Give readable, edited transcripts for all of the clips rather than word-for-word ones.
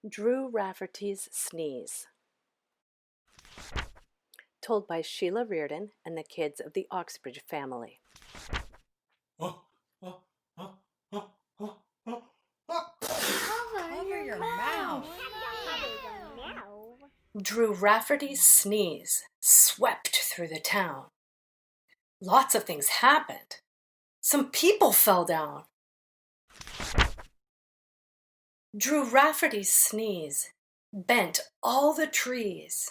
Drew Rafferty's Sneeze. Told by Sheila Reardon and the kids of the Oxbridge family. Cover your mouth. Drew Rafferty's sneeze swept through the town. Lots of things happened. Some people fell down. Drew Rafferty's sneeze bent all the trees.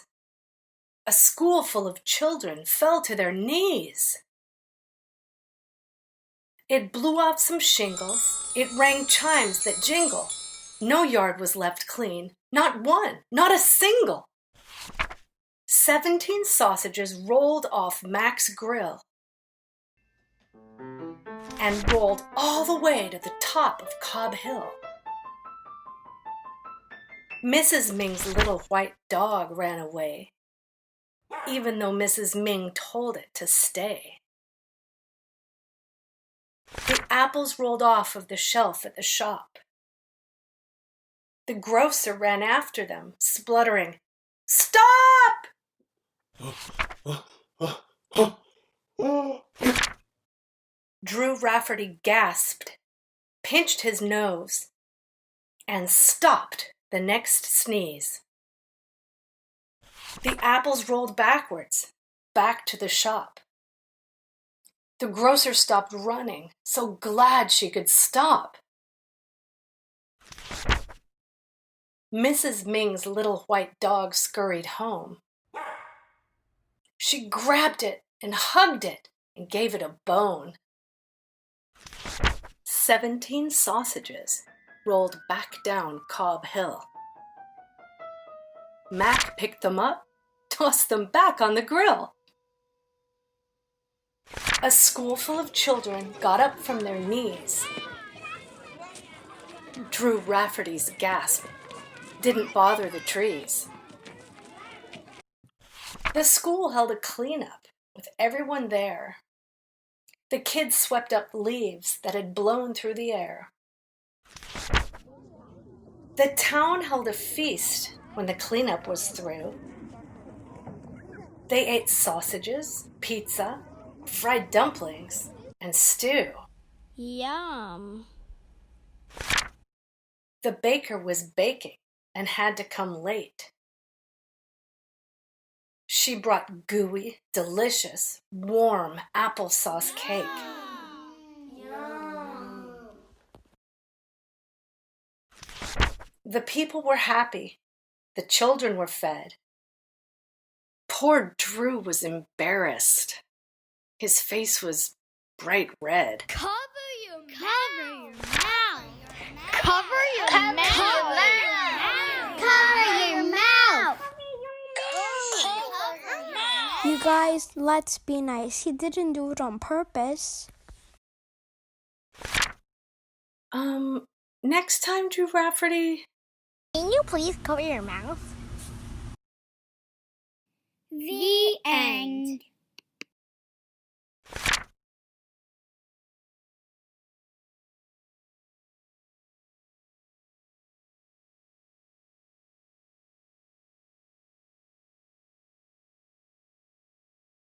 A school full of children fell to their knees. It blew off some shingles. It rang chimes that jingle. No yard was left clean, not one, not a single. 17 sausages rolled off Mac's grill and rolled all the way to the top of Cobb Hill. Mrs. Ming's little white dog ran away, even though Mrs. Ming told it to stay. The apples rolled off of the shelf at the shop. The grocer ran after them, spluttering, "Stop!" Drew Rafferty gasped, pinched his nose, and stopped the next sneeze. The apples rolled backwards, back to the shop. The grocer stopped running, so glad she could stop. Mrs. Ming's little white dog scurried home. She grabbed it and hugged it and gave it a bone. 17 sausages rolled back down Cobb Hill. Mac picked them up, tossed them back on the grill. A school full of children got up from their knees. Drew Rafferty's gasp didn't bother the trees. The school held a cleanup with everyone there. The kids swept up leaves that had blown through the air. The town held a feast when the cleanup was through. They ate sausages, pizza, fried dumplings, and stew. Yum. The baker was baking and had to come late. She brought gooey, delicious, warm applesauce cake. Yum. The people were happy. The children were fed. Poor Drew was embarrassed. His face was bright red. Cover your mouth. Cover your mouth. Cover your mouth. You guys, let's be nice. He didn't do it on purpose. Next time, Drew Rafferty. Can you please cover your mouth? The end.